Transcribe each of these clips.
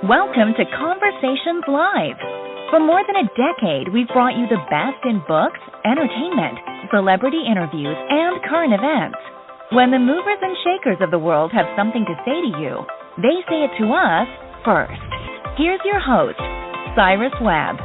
Welcome to Conversations Live. For more than a decade, we've brought you the best in books, entertainment, celebrity interviews, and current events. When the movers and shakers of the world have something to say to you, they say it to us first. Here's your host, Cyrus Webb.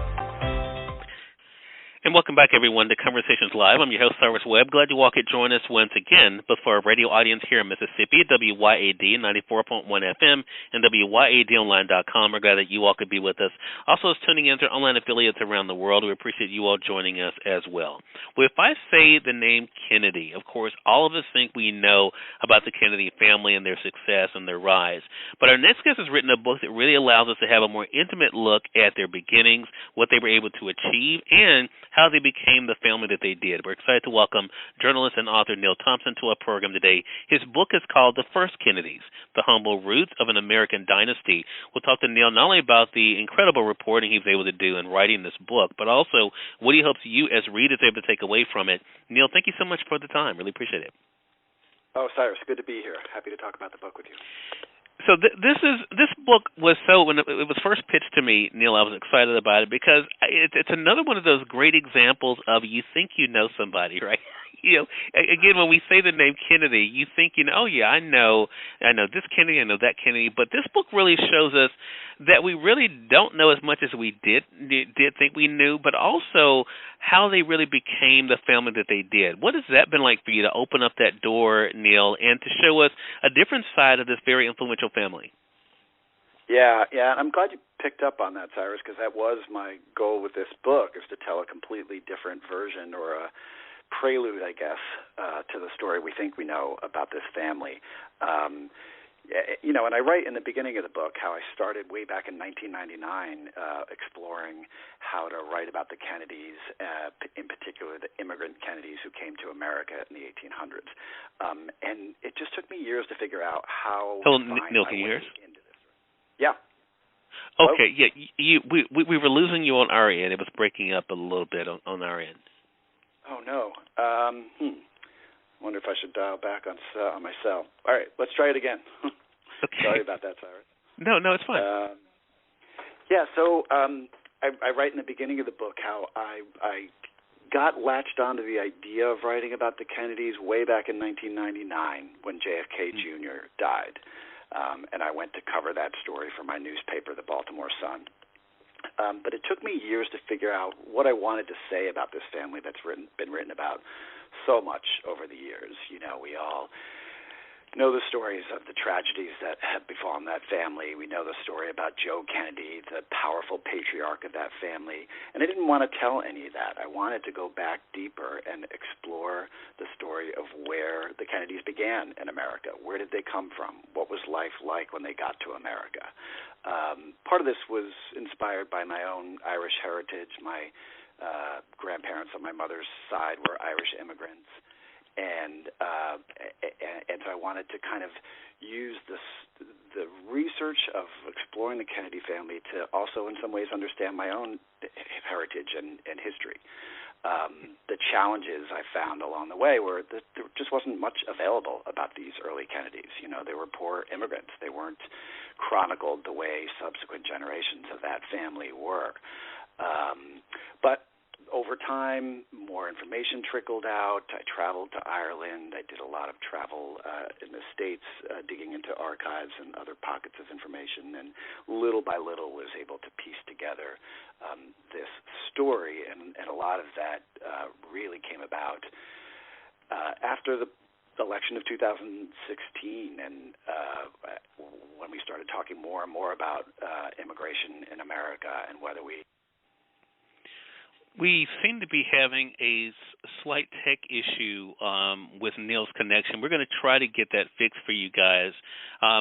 And welcome back, everyone, to Conversations Live. I'm your host, Cyrus Webb. Glad you all could join us once again. But for our radio audience here in Mississippi, WYAD 94.1 FM and WYADonline.com, we're glad that you all could be with us. Also, as tuning in to online affiliates around the world, we appreciate you all joining us as well. Well, if I say the name Kennedy, of course, all of us think we know about the Kennedy family and their success and their rise. But our next guest has written a book that really allows us to have a more intimate look at their beginnings, what they were able to achieve, and how they became the family that they did. We're excited to welcome journalist and author Neal Thompson to our program today. His book is called The First Kennedys, The Humble Roots of an American Dynasty. We'll talk to Neal not only about the incredible reporting he was able to do in writing this book, but also what he hopes you as readers are able to take away from it. Neal, thank you so much for the time. Really appreciate it. Oh, Cyrus, good to be here. Happy to talk about the book with you. So this book was when it was first pitched to me, Neal, I was excited about it because it's another one of those great examples of you think you know somebody, right? You know, again, when we say the name Kennedy, you think, oh yeah, I know this Kennedy, I know that Kennedy, but this book really shows us that we really don't know as much as we did think we knew, but also how they really became the family that they did. What has that been like for you to open up that door, Neal, and to show us a different side of this very influential family? Yeah, I'm glad you picked up on that, Cyrus, because that was my goal with this book, is to tell a completely different version or a prelude, I guess, to the story we think we know about this family. And I write in the beginning of the book how I started way back in 1999 exploring how to write about the Kennedys, in particular the immigrant Kennedys who came to America in the 1800s. And it just took me years to figure out how Neal, can you hear us? Into this. Yeah. Okay, yeah. We were losing you on our end. It was breaking up a little bit on our end. Oh, no. Wonder if I should dial back on my cell. All right, let's try it again. Okay. Sorry about that, Cyrus. No, it's fine. So I write in the beginning of the book how I got latched onto the idea of writing about the Kennedys way back in 1999 when JFK Jr. died. And I went to cover that story for my newspaper, the Baltimore Sun. But it took me years to figure out what I wanted to say about this family that's been written about so much over the years. We all know the stories of the tragedies that have befallen that family. We know the story about Joe Kennedy, the powerful patriarch of that family. And I didn't want to tell any of that. I wanted to go back deeper and explore the story of where the Kennedys began in America. Where did they come from? What was life like when they got to America? Part of this was inspired by my own Irish heritage. My grandparents on my mother's side were Irish immigrants. And so I wanted to kind of use the research of exploring the Kennedy family to also in some ways understand my own heritage and history. The challenges I found along the way were that there just wasn't much available about these early Kennedys. They were poor immigrants. They weren't chronicled the way subsequent generations of that family were. But over time, more information trickled out. I traveled to Ireland. I did a lot of travel in the States, digging into archives and other pockets of information, and little by little was able to piece together this story. And a lot of that really came about after the election of 2016, and when we started talking more and more about immigration in America and whether we seem to be having a slight tech issue with Neal's connection. We're going to try to get that fixed for you guys.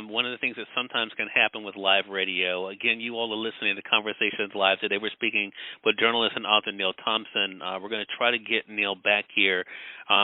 One of the things that sometimes can happen with live radio, again, you all are listening to Conversations Live today. We're speaking with journalist and author Neal Thompson. We're going to try to get Neal back here.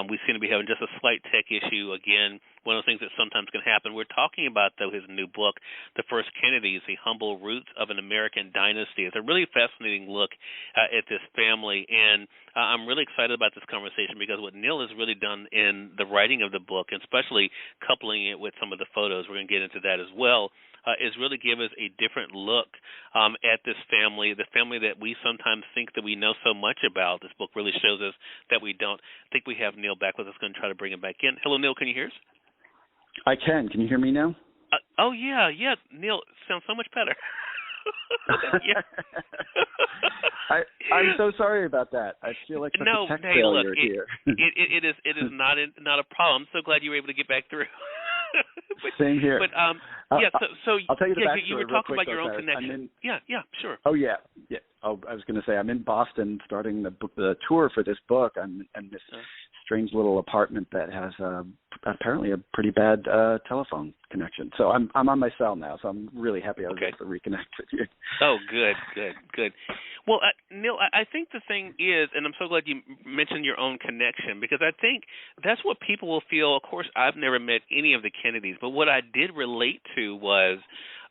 We seem to be having just a slight tech issue. Again, one of the things that sometimes can happen. We're talking about, though, his new book, The First Kennedys, The Humble Roots of an American Dynasty. It's a really fascinating look at this family, and I'm really excited about this conversation because what Neal has really done in the writing of the book, and especially coupling it with some of the photos, we're going to get into that as well, is really give us a different look at this family, the family that we sometimes think that we know so much about. This book really shows us that we don't. I think we have Neal back with us. Going to try to bring him back in. Hello, Neal. Can you hear us? I can. Can you hear me now? Oh, yeah. Neal, sounds so much better. I'm so sorry about that. I feel like such a tech failure here. It is not a problem. I'm so glad you were able to get back through. Same here. But so I'll tell you the backstory. You were talking about your own Cyrus. connection. Yeah, sure. Oh yeah. Oh, I was going to say I'm in Boston starting the tour for this book. I'm in this strange little apartment that has apparently a pretty bad telephone connection. So I'm on my cell now. So I'm really happy I was able to reconnect with you. Oh, good. Well, Neal, I think the thing is, and I'm so glad you mentioned your own connection, because I think that's what people will feel. Of course, I've never met any of the Kennedys, but what I did relate to was,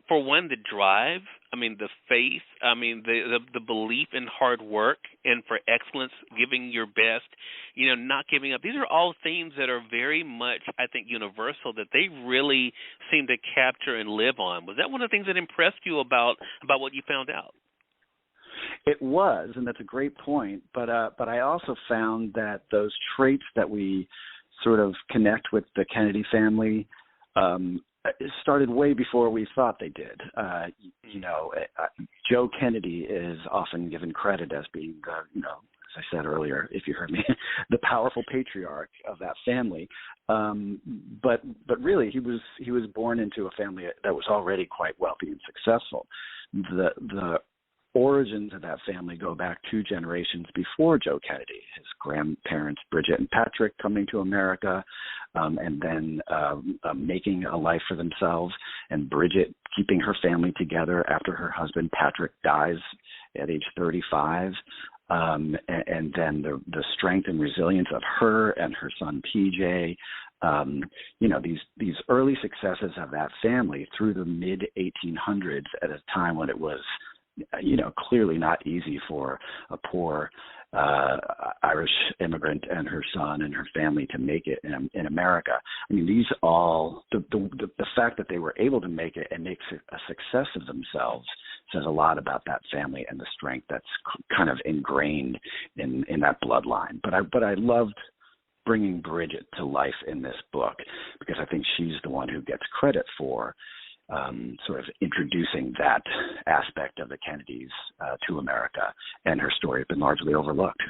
for one, the drive. I mean, the faith. I mean, the belief in hard work and for excellence, giving your best. Not giving up. These are all themes that are very much, I think, universal, that they really seem to capture and live on. Was that one of the things that impressed you about what you found out? It was, and that's a great point. But I also found that those traits that we sort of connect with the Kennedy family it started way before we thought they did. Joe Kennedy is often given credit as being the, as I said earlier, if you heard me, the powerful patriarch of that family. But really, he was born into a family that was already quite wealthy and successful. The origins of that family go back 2 generations before Joe Kennedy. His grandparents, Bridget and Patrick, coming to America, and then making a life for themselves, and Bridget keeping her family together after her husband, Patrick, dies at age 35. And then the strength and resilience of her and her son, PJ, these early successes of that family through the mid-1800s at a time when it was clearly not easy for a poor Irish immigrant and her son and her family to make it in America. I mean, these all the fact that they were able to make it and make a success of themselves says a lot about that family and the strength that's kind of ingrained in that bloodline. But I loved bringing Bridget to life in this book because I think she's the one who gets credit for sort of introducing that aspect of the Kennedys to America, and her story has been largely overlooked.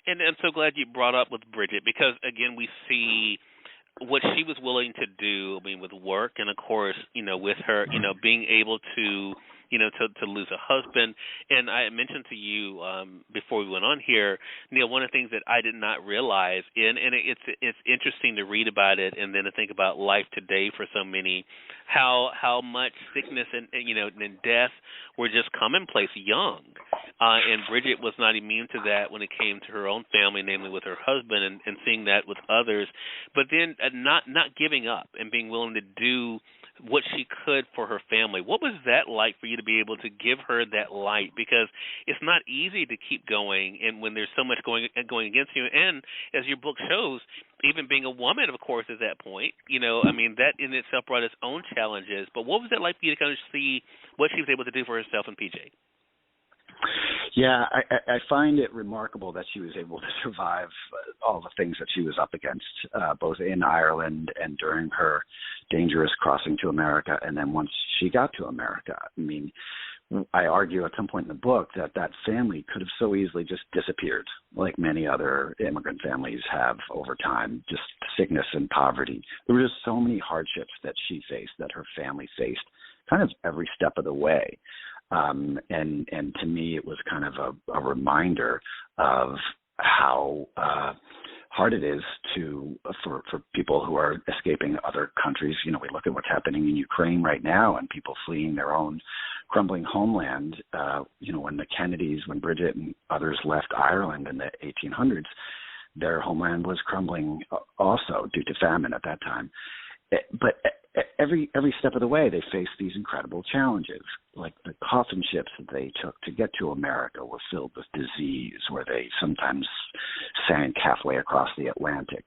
And I'm so glad you brought up with Bridget, because, again, we see what she was willing to do, with work, and, of course, with her, being able to to lose a husband. And I mentioned to you before we went on here, Neal, one of the things that I did not realize, and it's interesting to read about it and then to think about life today for so many, how much sickness and death were just commonplace young. And Bridget was not immune to that when it came to her own family, namely with her husband, and seeing that with others. But then not giving up and being willing to do what she could for her family. What was that like for you to be able to give her that light? Because it's not easy to keep going, and when there's so much going against you. And as your book shows, even being a woman, of course, at that point, that in itself brought its own challenges. But what was it like for you to kind of see what she was able to do for herself and PJ? Yeah, I find it remarkable that she was able to survive all the things that she was up against, both in Ireland and during her dangerous crossing to America, and then once she got to America. I mean, I argue at some point in the book that family could have so easily just disappeared, like many other immigrant families have over time, just sickness and poverty. There were just so many hardships that she faced, that her family faced, kind of every step of the way. And to me, it was kind of a reminder of how hard it is for people who are escaping other countries. We look at what's happening in Ukraine right now, and people fleeing their own crumbling homeland. When Bridget and others left Ireland in the 1800s, their homeland was crumbling also due to famine at that time. But every step of the way, they faced these incredible challenges. Like the coffin ships that they took to get to America were filled with disease, where they sometimes sank halfway across the Atlantic.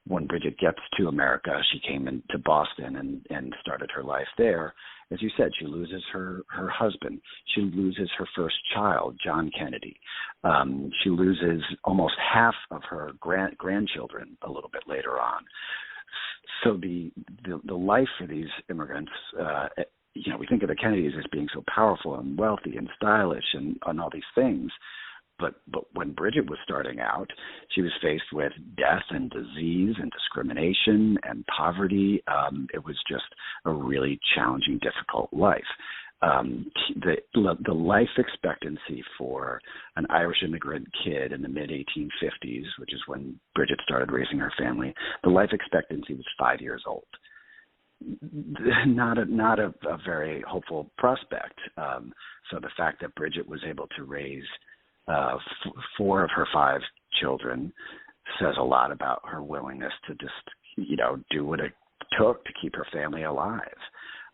when Bridget gets to America, she came into Boston and started her life there. As you said, she loses her husband. She loses her first child, John Kennedy. She loses almost half of her grandchildren a little bit later on. So the life for these immigrants, we think of the Kennedys as being so powerful and wealthy and stylish and all these things. But when Bridget was starting out, she was faced with death and disease and discrimination and poverty. It was just a really challenging, difficult life. The life expectancy for an Irish immigrant kid in the mid-1850s, which is when Bridget started raising her family, the life expectancy was 5 years old. Not a very hopeful prospect. So the fact that Bridget was able to raise 4 of her 5 children says a lot about her willingness to just, do what it took to keep her family alive.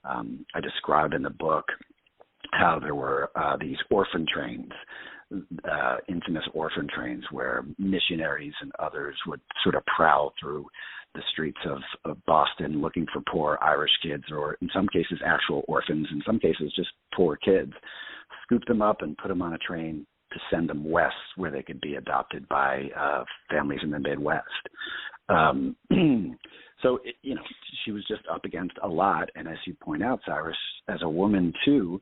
I describe in the book how there were these orphan trains, infamous orphan trains, where missionaries and others would sort of prowl through the streets of Boston looking for poor Irish kids, or in some cases actual orphans, in some cases just poor kids, scoop them up and put them on a train to send them west where they could be adopted by families in the Midwest. So, she was just up against a lot. And as you point out, Cyrus, as a woman, too,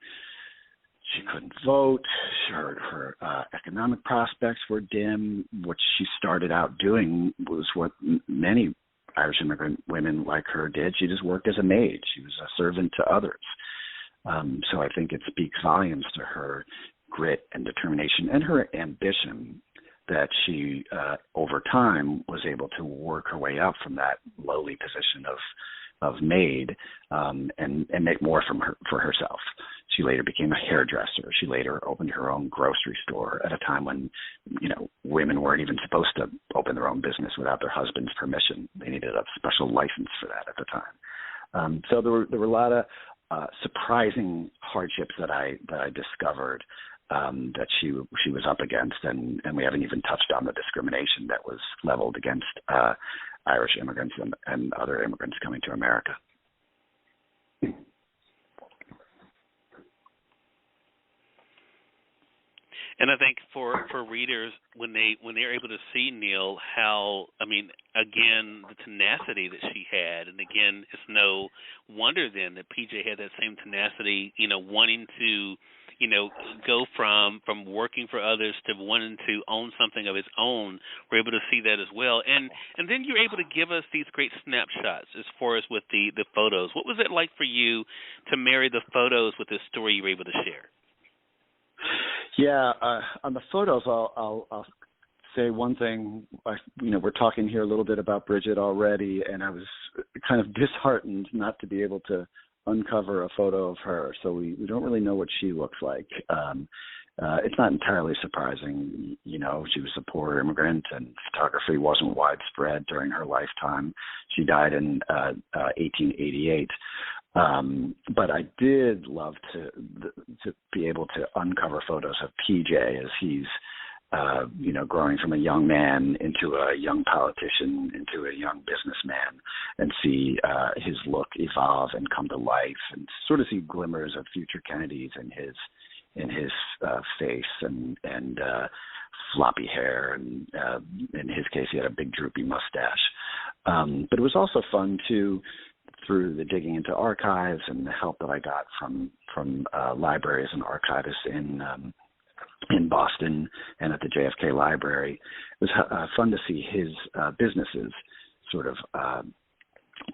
she couldn't vote. Her economic prospects were dim. What she started out doing was what many Irish immigrant women like her did. She just worked as a maid. She was a servant to others. So I think it speaks volumes to her grit and determination and her ambition that she, over time, was able to work her way up from that lowly position of maid and make more for herself. She later became a hairdresser. She later opened her own grocery store at a time when, women weren't even supposed to open their own business without their husband's permission. They needed a special license for that at the time. So there were a lot of surprising hardships that I discovered that she was up against, and we haven't even touched on the discrimination that was leveled against Irish immigrants and other immigrants coming to America. And I think for readers, when they're able to see Neal, how, again, the tenacity that she had, and again, it's no wonder then that PJ had that same tenacity, wanting to, go from working for others to wanting to own something of his own. We're able to see that as well. And then you're able to give us these great snapshots as far as with the photos. What was it like for you to marry the photos with the story you were able to share? Yeah, on the photos, I'll say one thing. We're talking here a little bit about Bridget already, and I was kind of disheartened not to be able to uncover a photo of her. So we don't really know what she looks like. It's not entirely surprising. She was a poor immigrant, and photography wasn't widespread during her lifetime. She died in 1888. But I did love to be able to uncover photos of PJ as he's, growing from a young man into a young politician, into a young businessman, and see his look evolve and come to life, and sort of see glimmers of future Kennedys in his face and floppy hair, and in his case, he had a big droopy mustache. But it was also fun to, through the digging into archives and the help that I got from libraries and archivists in Boston and at the JFK Library, it was fun to see his businesses sort of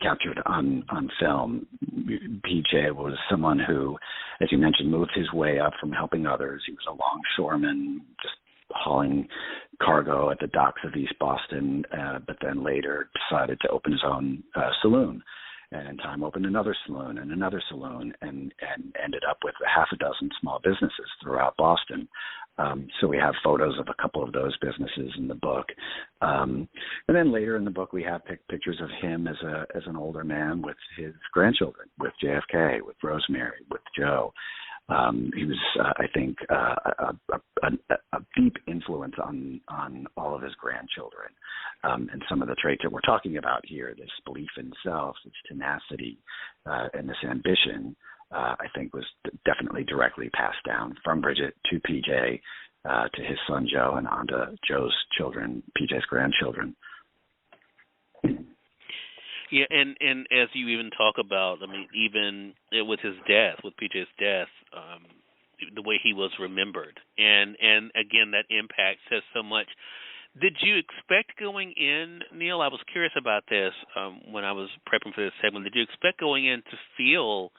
captured on film. PJ was someone who, as you mentioned, moved his way up from helping others. He was a longshoreman, just hauling cargo at the docks of East Boston, but then later decided to open his own saloon. And in time opened another saloon, and ended up with a half a dozen small businesses throughout Boston. So we have photos of a couple of those businesses in the book. And then later in the book, we have pictures of him as an older man with his grandchildren, with JFK, with Rosemary, with Joe. He was, I think, a deep influence on all of his grandchildren. And some of the traits that we're talking about here, this belief in self, this tenacity, and this ambition, I think was definitely directly passed down from Bridget to PJ, to his son Joe, and on to Joe's children, PJ's grandchildren. Yeah, and as you even talk about, I mean, even with his death, with PJ's death, the way he was remembered, and again, that impact says so much. Did you expect going in, Neal? I was curious about this when I was prepping for this segment. Did you expect going in to feel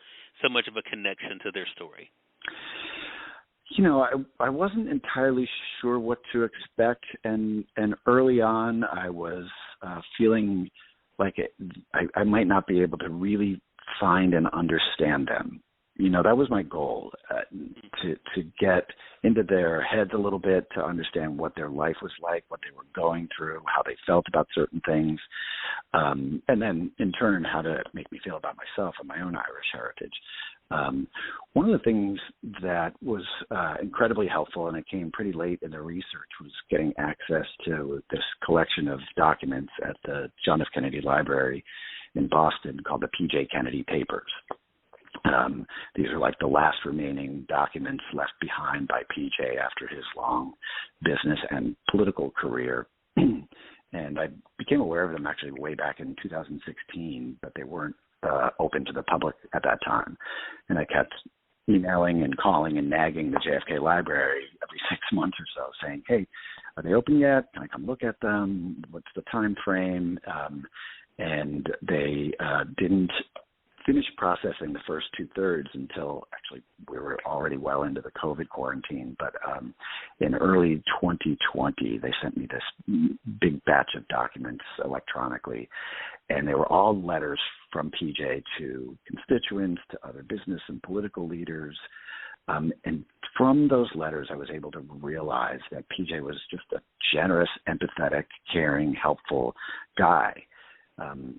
so much of a connection to their story? You know, I wasn't entirely sure what to expect, and early on, I was feeling like I might not be able to really find and understand them. You know, that was my goal, to get into their heads a little bit, to understand what their life was like, what they were going through, how they felt about certain things, and then in turn how to make me feel about myself and my own Irish heritage. One of the things that was incredibly helpful, and it came pretty late in the research, was getting access to this collection of documents at the John F. Kennedy Library in Boston called the P.J. Kennedy Papers. These are like the last remaining documents left behind by PJ after his long business and political career. And I became aware of them actually way back in 2016, but they weren't open to the public at that time. And I kept emailing and calling and nagging the JFK Library every 6 months or so, saying, hey, are they open yet? Can I come look at them? What's the time frame? And they didn't finish processing the first 2/3 until actually we were already well into the COVID quarantine. But in early 2020, they sent me this big batch of documents electronically, and they were all letters from PJ to constituents, to other business and political leaders. And from those letters, I was able to realize that PJ was just a generous, empathetic, caring, helpful guy.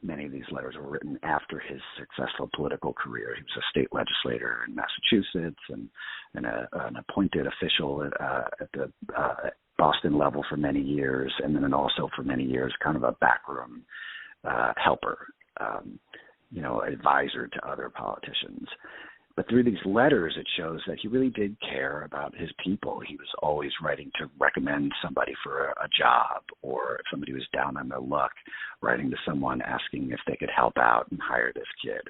Many of these letters were written after his successful political career. He was a state legislator in Massachusetts and an appointed official at the Boston level for many years, and then also for many years kind of a backroom helper, advisor to other politicians. But through these letters, it shows that he really did care about his people. He was always writing to recommend somebody for a job, or if somebody was down on their luck, writing to someone asking if they could help out and hire this kid,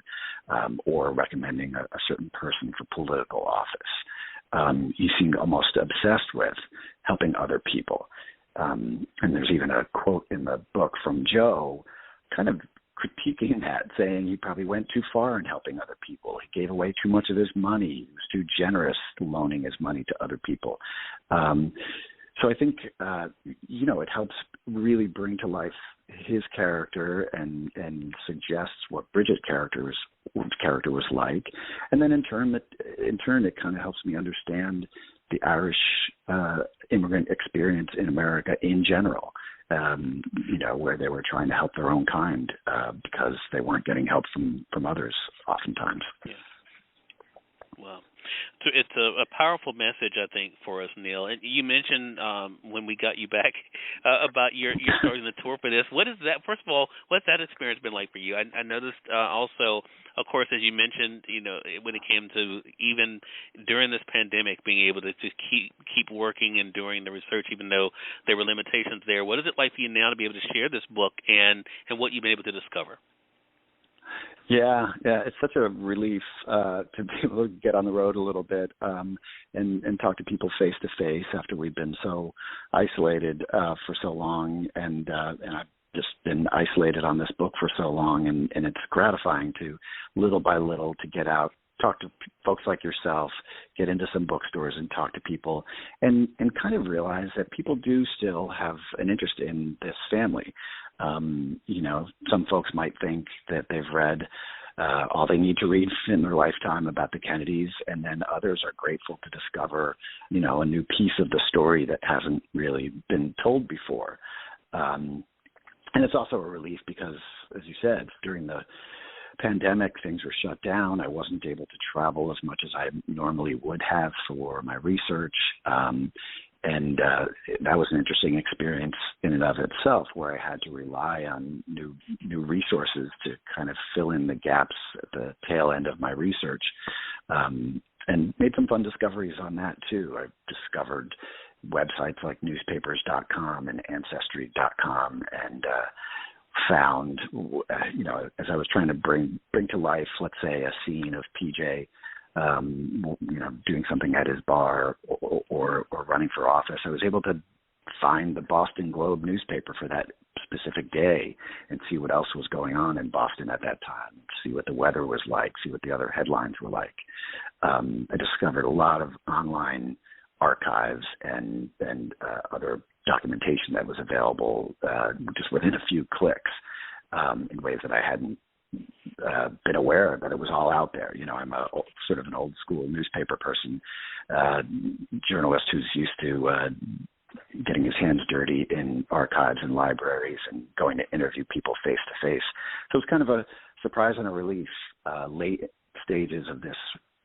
or recommending a certain person for political office. He seemed almost obsessed with helping other people. And there's even a quote in the book from Joe kind of critiquing that, saying he probably went too far in helping other people. He gave away too much of his money. He was too generous loaning his money to other people. So I think, it helps really bring to life his character and suggests what Bridget's character was like. And then in turn, it kind of helps me understand the Irish immigrant experience in America in general. Where they were trying to help their own kind because they weren't getting help from others oftentimes. Yeah. Well, so it's a powerful message, I think, for us, Neal. And you mentioned when we got you back about your starting the tour for this. What is that? First of all, what's that experience been like for you? I noticed also, of course, as you mentioned, when it came to even during this pandemic, being able to keep working and doing the research, even though there were limitations there. What is it like for you now to be able to share this book and what you've been able to discover? Yeah, it's such a relief to be able to get on the road a little bit and talk to people face to face after we've been so isolated for so long, and I've just been isolated on this book for so long, and it's gratifying to little by little to get out, talk to folks like yourself, get into some bookstores and talk to people, and kind of realize that people do still have an interest in this family. Some folks might think that they've read all they need to read in their lifetime about the Kennedys, and then others are grateful to discover, a new piece of the story that hasn't really been told before. And it's also a relief because, as you said, during the pandemic, things were shut down. I wasn't able to travel as much as I normally would have for my research. And that was an interesting experience in and of itself, where I had to rely on new resources to kind of fill in the gaps at the tail end of my research, and made some fun discoveries on that too. I discovered websites like newspapers.com and ancestry.com, and found, as I was trying to bring to life, let's say, a scene of PJ, doing something at his bar or running for office, I was able to find the Boston Globe newspaper for that specific day and see what else was going on in Boston at that time, see what the weather was like, see what the other headlines were like. I discovered a lot of online archives and other documentation that was available just within a few clicks, in ways that I hadn't been aware that it was all out there. I'm a sort of an old school newspaper person, journalist who's used to getting his hands dirty in archives and libraries and going to interview people face to face. So it was kind of a surprise and a relief, late stages of this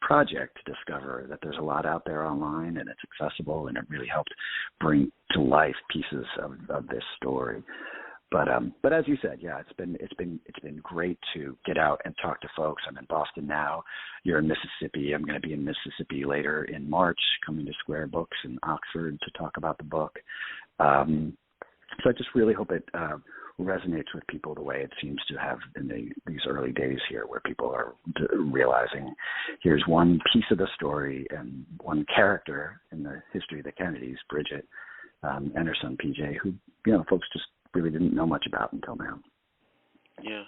project, to discover that there's a lot out there online and it's accessible, and it really helped bring to life pieces of this story. But as you said, yeah, it's been great to get out and talk to folks. I'm in Boston now. You're in Mississippi. I'm going to be in Mississippi later in March, coming to Square Books in Oxford to talk about the book. So I just really hope it resonates with people the way it seems to have in these early days here, where people are realizing here's one piece of the story and one character in the history of the Kennedys, Bridget, and her son PJ, who folks just really didn't know much about until now. Yeah,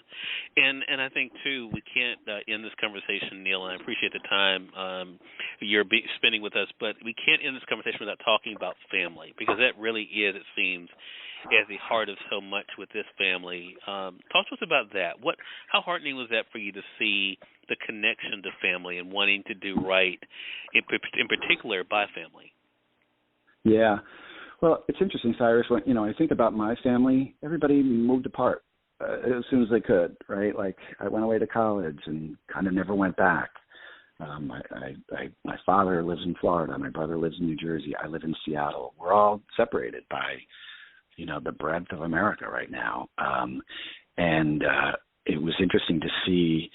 and I think too, we can't end this conversation, Neal, and I appreciate the time you're spending with us, but we can't end this conversation without talking about family, because that really is, it seems, at the heart of so much with this family. Talk to us about that. How heartening was that for you to see the connection to family and wanting to do right, in particular by family? Yeah. Well, it's interesting, Cyrus. When I think about my family, everybody moved apart as soon as they could, right? Like, I went away to college and kind of never went back. My father lives in Florida. My brother lives in New Jersey. I live in Seattle. We're all separated by, the breadth of America right now. And it was interesting to see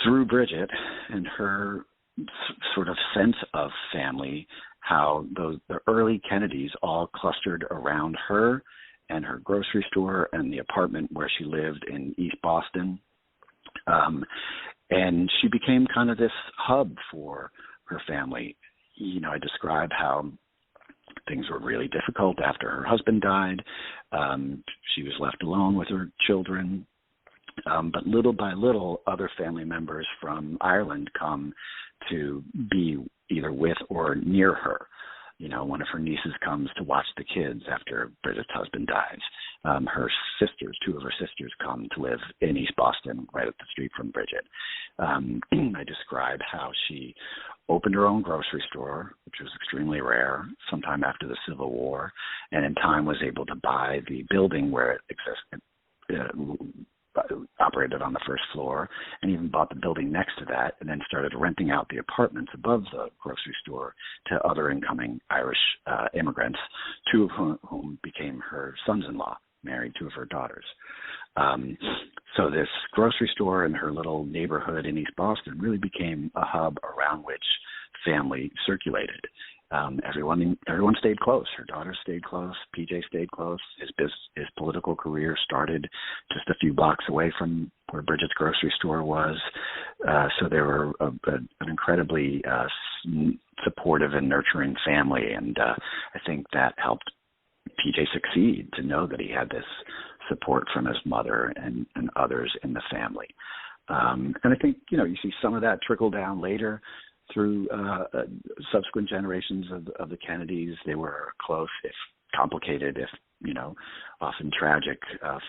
through Bridget and her sort of sense of family, how the early Kennedys all clustered around her and her grocery store and the apartment where she lived in East Boston. And she became kind of this hub for her family. I describe how things were really difficult after her husband died. She was left alone with her children. But little by little, other family members from Ireland come to be either with or near her. One of her nieces comes to watch the kids after Bridget's husband dies. Two of her sisters come to live in East Boston, right up the street from Bridget. I describe how she opened her own grocery store, which was extremely rare, sometime after the Civil War, and in time was able to buy the building where it existed, operated on the first floor, and even bought the building next to that, and then started renting out the apartments above the grocery store to other incoming Irish immigrants, two of whom became her sons-in-law, married two of her daughters. So this grocery store in her little neighborhood in East Boston really became a hub around which family circulated. Everyone stayed close. Her daughters stayed close. PJ stayed close. His political career started just a few blocks away from where Bridget's grocery store was. So they were an incredibly supportive and nurturing family, and I think that helped PJ succeed, to know that he had this support from his mother and others in the family. And I think, you see some of that trickle down later through subsequent generations of the Kennedys. They were close, if complicated, if, often tragic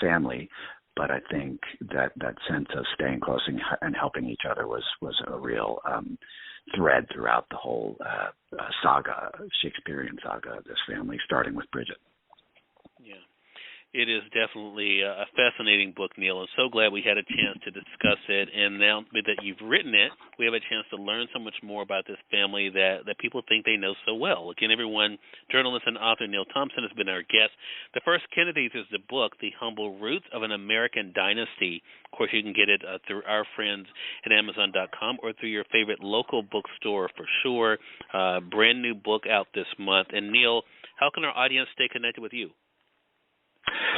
family. But I think that sense of staying close and helping each other was a real thread throughout the whole Shakespearean saga of this family, starting with Bridget. Yeah. It is definitely a fascinating book, Neal. I'm so glad we had a chance to discuss it. And now that you've written it, we have a chance to learn so much more about this family that people think they know so well. Again, everyone, journalist and author Neal Thompson has been our guest. The First Kennedys is the book, The Humble Roots of an American Dynasty. Of course, you can get it through our friends at Amazon.com or through your favorite local bookstore for sure. Brand new book out this month. And, Neal, how can our audience stay connected with you?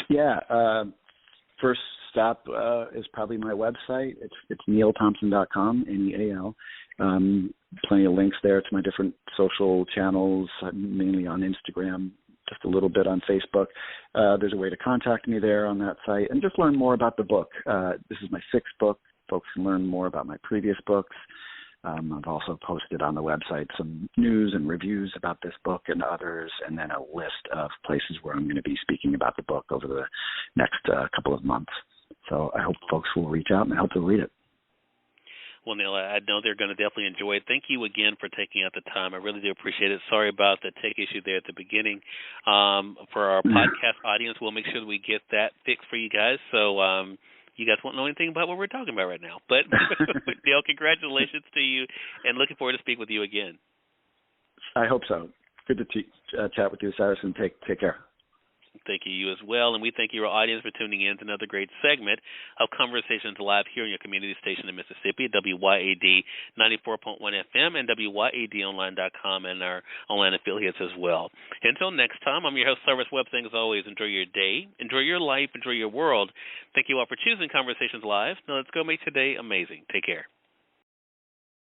Yeah, first stop is probably my website. It's nealthompson.com, Neal. Plenty of links there to my different social channels, mainly on Instagram, just a little bit on Facebook. There's a way to contact me there on that site and just learn more about the book. This is my 6th book. Folks can learn more about my previous books. I've also posted on the website some news and reviews about this book and others, and then a list of places where I'm going to be speaking about the book over the next couple of months. So I hope folks will reach out, and I hope they'll read it. Well, Neal, I know they're going to definitely enjoy it. Thank you again for taking out the time. I really do appreciate it. Sorry about the tech issue there at the beginning. For our podcast audience, we'll make sure that we get that fixed for you guys. So you guys won't know anything about what we're talking about right now. But, Neal, congratulations to you, and looking forward to speak with you again. I hope so. Good to chat with you, Cyrus, and take care. Thank you as well, and we thank your audience for tuning in to another great segment of Conversations Live here on your community station in Mississippi, WYAD 94.1 FM and WYADonline.com, and our online affiliates as well. Until next time, I'm your host, Cyrus Webb, saying as always, enjoy your day, enjoy your life, enjoy your world. Thank you all for choosing Conversations Live. Now let's go make today amazing. Take care.